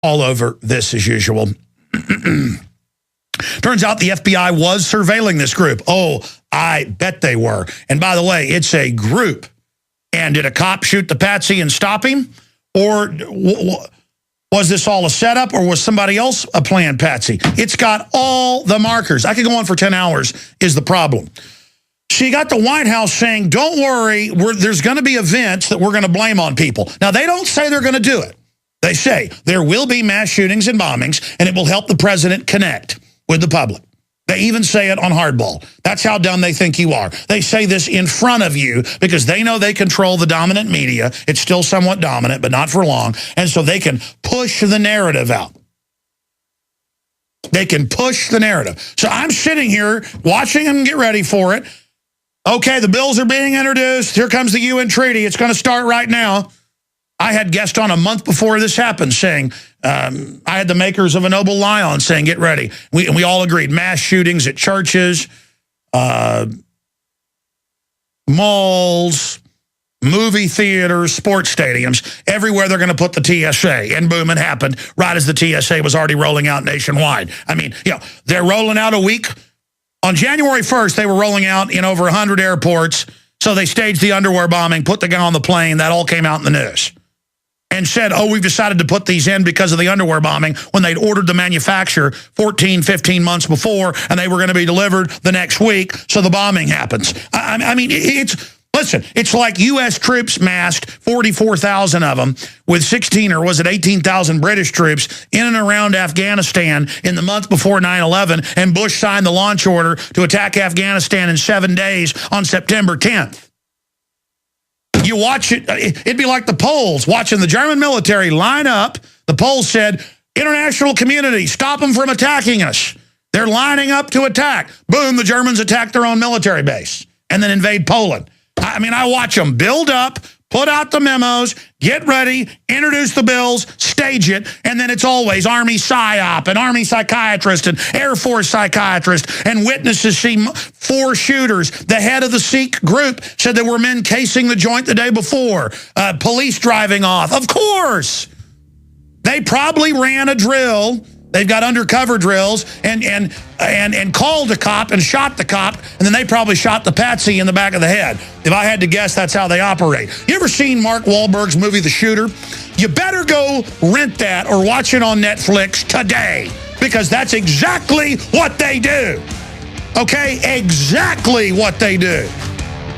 all over this as usual. Turns out the FBI was surveilling this group. Oh, I bet they were. And by the way, it's a group. And did a cop shoot the patsy and stop him? Or was this all a setup, or was somebody else a planned patsy? It's got all the markers. I could go on for 10 hours is the problem. She got the White House saying, don't worry, there's going to be events that we're going to blame on people. Now, they don't say they're going to do it. They say there will be mass shootings and bombings, and it will help the president connect with the public. They even say it on Hardball. That's how dumb they think you are. They say this in front of you because they know they control the dominant media. It's still somewhat dominant, but not for long. And so they can push the narrative out. They can push the narrative. So I'm sitting here watching them get ready for it. Okay, the bills are being introduced. Here comes the UN treaty. It's going to start right now. I had guests on a month before this happened saying, I had the makers of A Noble Lie on saying, get ready. We all agreed, mass shootings at churches, malls, movie theaters, sports stadiums, everywhere they're going to put the TSA. And boom, it happened right as the TSA was already rolling out nationwide. I mean, they're rolling out a week. On January 1st, they were rolling out in over 100 airports. So they staged the underwear bombing, put the guy on the plane. That all came out in the news. And said, oh, we've decided to put these in because of the underwear bombing when they'd ordered the manufacturer 14, 15 months before, and they were going to be delivered the next week, so the bombing happens. I mean, listen, it's like U.S. troops massed, 44,000 of them, with 16 or was it 18,000 British troops in and around Afghanistan in the month before 9/11, and Bush signed the launch order to attack Afghanistan in 7 days on September 10th. You watch it, it'd be like the Poles watching the German military line up. The Poles said, international community, stop them from attacking us. They're lining up to attack. Boom, the Germans attack their own military base and then invade Poland. I mean, I watch them build up, put out the memos, get ready, introduce the bills, stage it, and then it's always Army PSYOP and Army psychiatrist and Air Force psychiatrist, and witnesses see 4 shooters. The head of the Sikh group said there were men casing the joint the day before, police driving off. Of course. They probably ran a drill. They've got undercover drills and called a cop and shot the cop, and then they probably shot the patsy in the back of the head. If I had to guess, that's how they operate. You ever seen Mark Wahlberg's movie, The Shooter? You better go rent that or watch it on Netflix today, because that's exactly what they do. Okay? Exactly what they do.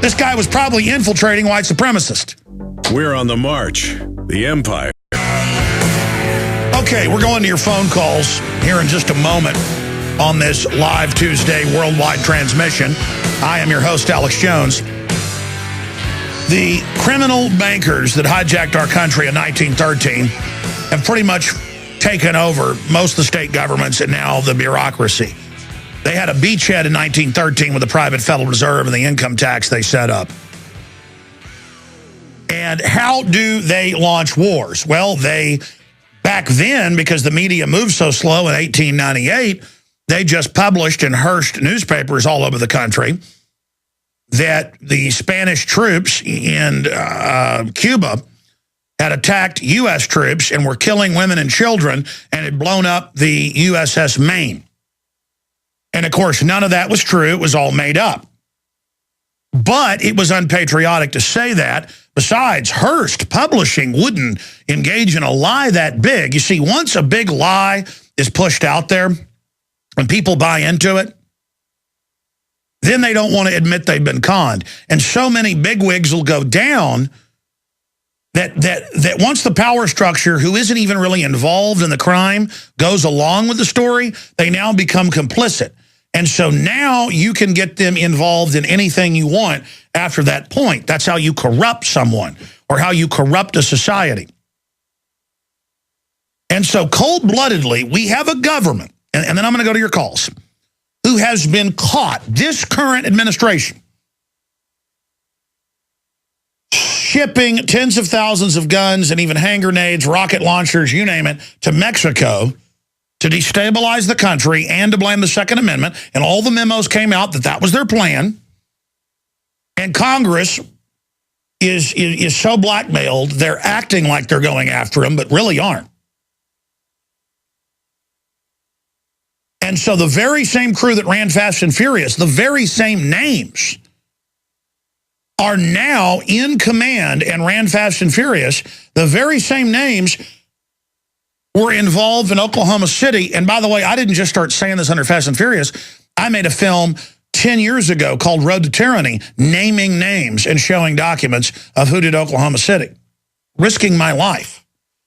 This guy was probably infiltrating white supremacists. We're on the march. The Empire. Okay, we're going to your phone calls here in just a moment on this live Tuesday worldwide transmission. I am your host, Alex Jones. The criminal bankers that hijacked our country in 1913 have pretty much taken over most of the state governments and now the bureaucracy. They had a beachhead in 1913 with the private Federal Reserve and the income tax they set up. And how do they launch wars? Well, back then, because the media moved so slow in 1898, they just published in Hearst newspapers all over the country that the Spanish troops in Cuba had attacked U.S. troops and were killing women and children and had blown up the USS Maine. And, of course, none of that was true. It was all made up. But it was unpatriotic to say that. Besides, Hearst Publishing wouldn't engage in a lie that big. You see, once a big lie is pushed out there and people buy into it, then they don't want to admit they've been conned. And so many bigwigs will go down that once the power structure, who isn't even really involved in the crime, goes along with the story, they now become complicit. And so now you can get them involved in anything you want after that point. That's how you corrupt someone or how you corrupt a society. And so cold-bloodedly, we have a government, and then I'm going to go to your calls, who has been caught, this current administration, shipping tens of thousands of guns and even hand grenades, rocket launchers, you name it, to Mexico to destabilize the country and to blame the Second Amendment. And all the memos came out that that was their plan. And Congress is so blackmailed, they're acting like they're going after them, but really aren't. And so the very same crew that ran Fast and Furious, the very same names, are now in command and ran Fast and Furious. The very same names were involved in Oklahoma City. And by the way, I didn't just start saying this under Fast and Furious. I made a film 10 years ago called Road to Tyranny, naming names and showing documents of who did Oklahoma City, risking my life.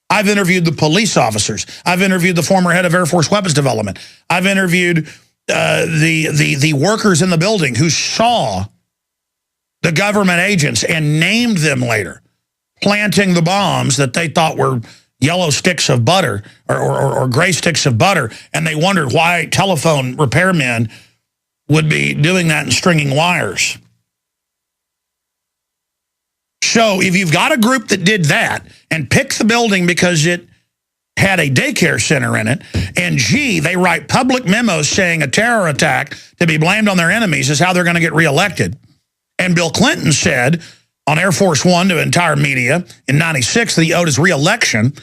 I've interviewed the police officers. I've interviewed the former head of Air Force Weapons Development. I've interviewed the workers in the building who saw the government agents and named them later, planting the bombs that they thought were yellow sticks of butter or gray sticks of butter, and they wondered why telephone repairmen would be doing that and stringing wires. So if you've got a group that did that and picked the building because it had a daycare center in it, and G, they write public memos saying a terror attack to be blamed on their enemies is how they're going to get reelected. And Bill Clinton said on Air Force One to entire media in '96 that he owed his reelection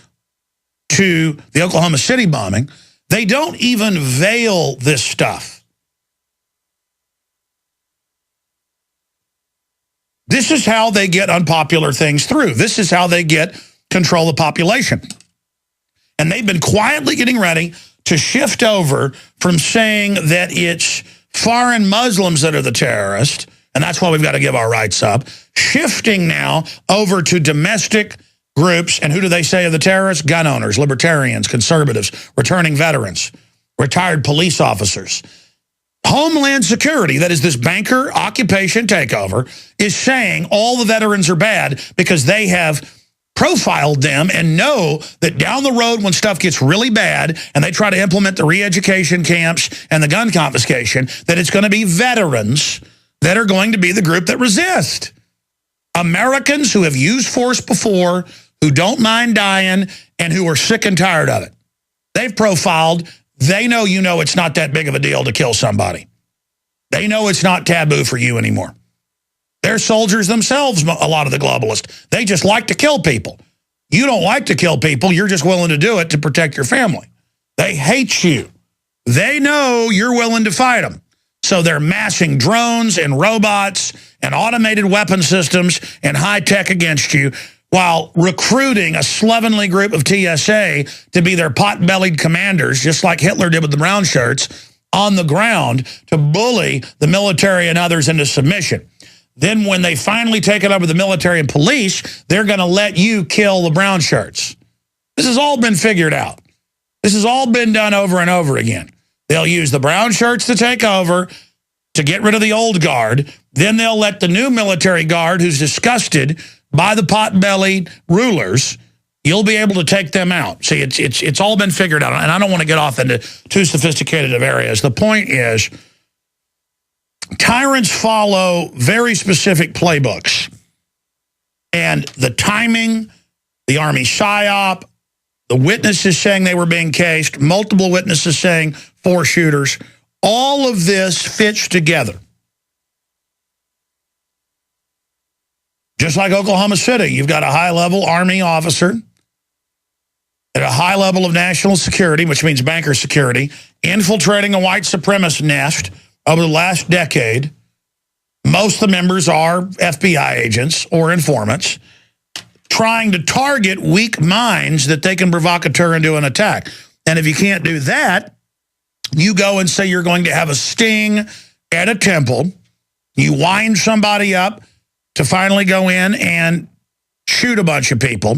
to the Oklahoma City bombing. They don't even veil this stuff. This is how they get unpopular things through. This is how they get control of the population. And they've been quietly getting ready to shift over from saying that it's foreign Muslims that are the terrorists, and that's why we've got to give our rights up, shifting now over to domestic groups. And who do they say are the terrorists? Gun owners, libertarians, conservatives, returning veterans, retired police officers. Homeland Security, that is this banker occupation takeover, is saying all the veterans are bad because they have profiled them and know that down the road when stuff gets really bad and they try to implement the re-education camps and the gun confiscation, that it's going to be veterans that are going to be the group that resist. Americans who have used force before, who don't mind dying, and who are sick and tired of it. They've profiled. They know you know it's not that big of a deal to kill somebody. They know it's not taboo for you anymore. They're soldiers themselves, a lot of the globalists. They just like to kill people. You don't like to kill people. You're just willing to do it to protect your family. They hate you. They know you're willing to fight them. So they're massing drones and robots and automated weapon systems and high tech against you, while recruiting a slovenly group of TSA to be their pot-bellied commanders, just like Hitler did with the brown shirts, on the ground to bully the military and others into submission. Then when they finally take it over the military and police, they're going to let you kill the brown shirts. This has all been figured out. This has all been done over and over again. They'll use the brown shirts to take over, to get rid of the old guard. Then they'll let the new military guard, who's disgusted by the pot-bellied rulers, you'll be able to take them out. See, it's all been figured out, and I don't want to get off into too sophisticated of areas. The point is, tyrants follow very specific playbooks. And the timing, the Army PSYOP, the witnesses saying they were being cased, multiple witnesses saying 4 shooters, all of this fits together. Just like Oklahoma City, you've got a high-level Army officer at a high level of national security, which means banker security, infiltrating a white supremacist nest over the last decade. Most of the members are FBI agents or informants trying to target weak minds that they can provocateur into an attack. And if you can't do that, you go and say you're going to have a sting at a temple. You wind somebody up to finally go in and shoot a bunch of people.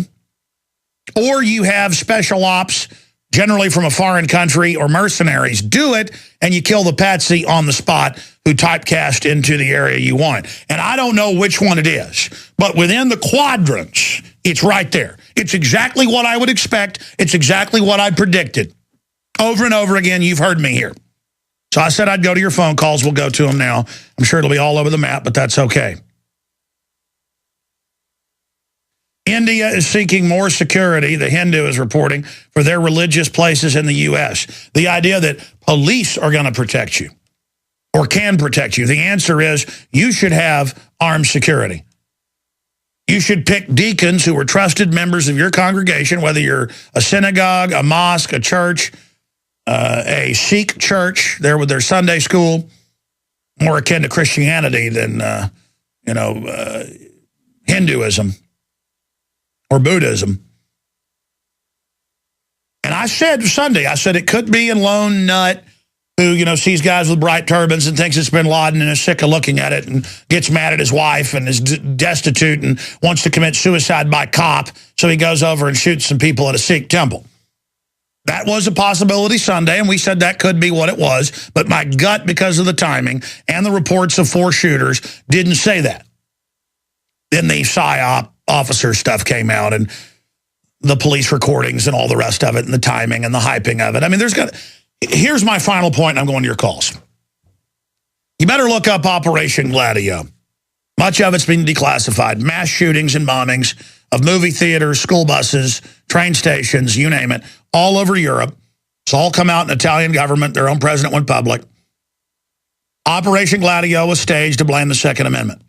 Or you have special ops, generally from a foreign country, or mercenaries, do it, and you kill the patsy on the spot who typecast into the area you want. And I don't know which one it is, but within the quadrants, it's right there. It's exactly what I would expect. It's exactly what I predicted. Over and over again, you've heard me here. So I said I'd go to your phone calls. We'll go to them now. I'm sure it'll be all over the map, but that's okay. India is seeking more security, the Hindu is reporting, for their religious places in the U.S. The idea that police are going to protect you or can protect you. The answer is you should have armed security. You should pick deacons who are trusted members of your congregation, whether you're a synagogue, a mosque, a church, a Sikh church there with their Sunday school, more akin to Christianity than, Hinduism or Buddhism. And I said Sunday, it could be a lone nut who, sees guys with bright turbans and thinks it's bin Laden and is sick of looking at it and gets mad at his wife and is destitute and wants to commit suicide by cop, so he goes over and shoots some people at a Sikh temple. That was a possibility Sunday, and we said that could be what it was, but my gut, because of the timing and the reports of 4 shooters, didn't say that. Then the PSYOP officer stuff came out, and the police recordings and all the rest of it, and the timing and the hyping of it. I mean, here's my final point, and I'm going to your calls. You better look up Operation Gladio. Much of it's been declassified. Mass shootings and bombings of movie theaters, school buses, train stations, you name it, all over Europe. It's all come out in Italian government. Their own president went public. Operation Gladio was staged to blame the Second Amendment.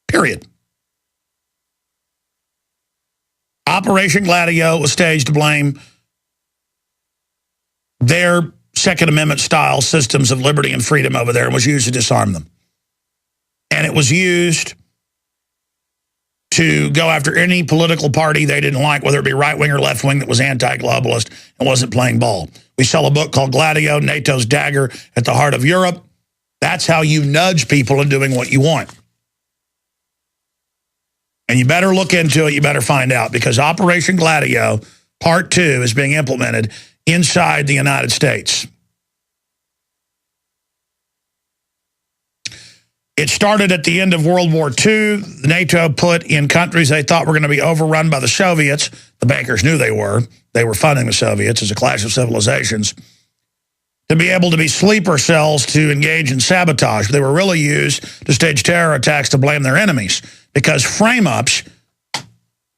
Period. Operation Gladio was staged to blame their Second Amendment style systems of liberty and freedom over there, and was used to disarm them. And it was used to go after any political party they didn't like, whether it be right-wing or left-wing, that was anti-globalist and wasn't playing ball. We sell a book called Gladio, NATO's Dagger at the Heart of Europe. That's how you nudge people in doing what you want. And you better look into it, you better find out, because Operation Gladio Part 2 is being implemented inside the United States. It started at the end of World War II. NATO put in countries they thought were going to be overrun by the Soviets. The bankers knew they were. They were funding the Soviets as a clash of civilizations, to be able to be sleeper cells to engage in sabotage. They were really used to stage terror attacks to blame their enemies, because frame-ups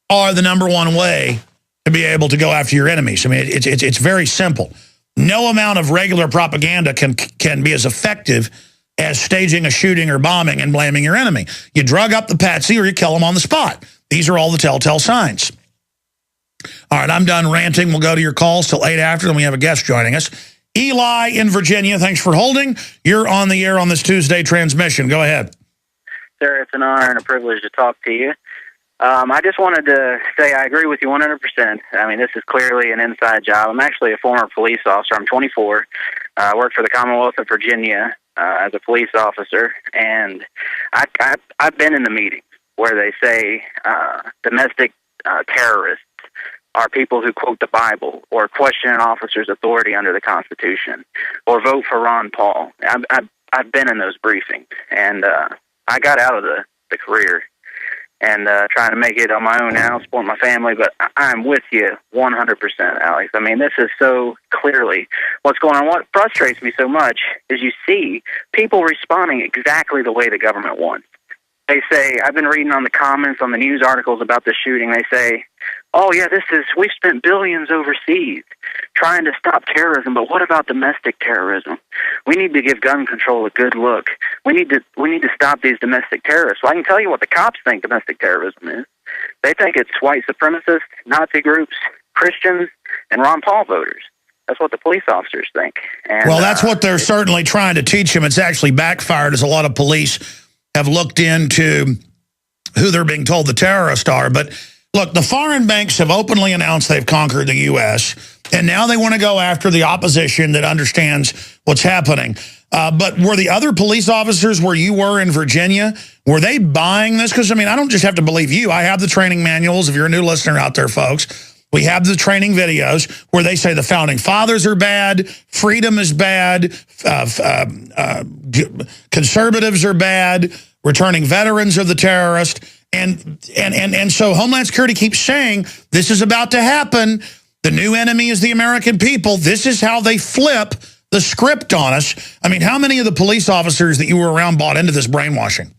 are the #1 way to be able to go after your enemies. I mean, it's very simple. No amount of regular propaganda can be as effective as staging a shooting or bombing and blaming your enemy. You drug up the patsy or you kill them on the spot. These are all the telltale signs. All right, I'm done ranting. We'll go to your calls till 8 after, then we have a guest joining us. Eli in Virginia, thanks for holding. You're on the air on this Tuesday transmission. Go ahead. Sir, it's an honor and a privilege to talk to you. I just wanted to say I agree with you 100%. I mean, this is clearly an inside job. I'm actually a former police officer. I'm 24. I worked for the Commonwealth of Virginia as a police officer, and I've been in the meetings where they say domestic terrorists are people who quote the Bible or question an officer's authority under the Constitution or vote for Ron Paul. I've been in those briefings, and I got out of the career and trying to make it on my own now, support my family, but I'm with you 100%, Alex. I mean, this is so clearly what's going on. What frustrates me so much is you see people responding exactly the way the government wants. They say, I've been reading on the comments on the news articles about the shooting, they say, oh yeah, we've spent billions overseas trying to stop terrorism, but what about domestic terrorism? We need to give gun control a good look. We need to stop these domestic terrorists. Well, I can tell you what the cops think domestic terrorism is. They think it's white supremacists, Nazi groups, Christians, and Ron Paul voters. That's what the police officers think. And, well, that's what they're certainly trying to teach them. It's actually backfired, as a lot of police have looked into who they're being told the terrorists are. But look, the foreign banks have openly announced they've conquered the U.S., and now they want to go after the opposition that understands what's happening. But were the other police officers where you were in Virginia, were they buying this? Because, I mean, I don't just have to believe you. I have the training manuals. If you're a new listener out there, folks, we have the training videos where they say the Founding Fathers are bad, freedom is bad, conservatives are bad, returning veterans are the terrorists. And so Homeland Security keeps saying this is about to happen. The new enemy is the American people. This is how they flip the script on us. I mean, how many of the police officers that you were around bought into this brainwashing?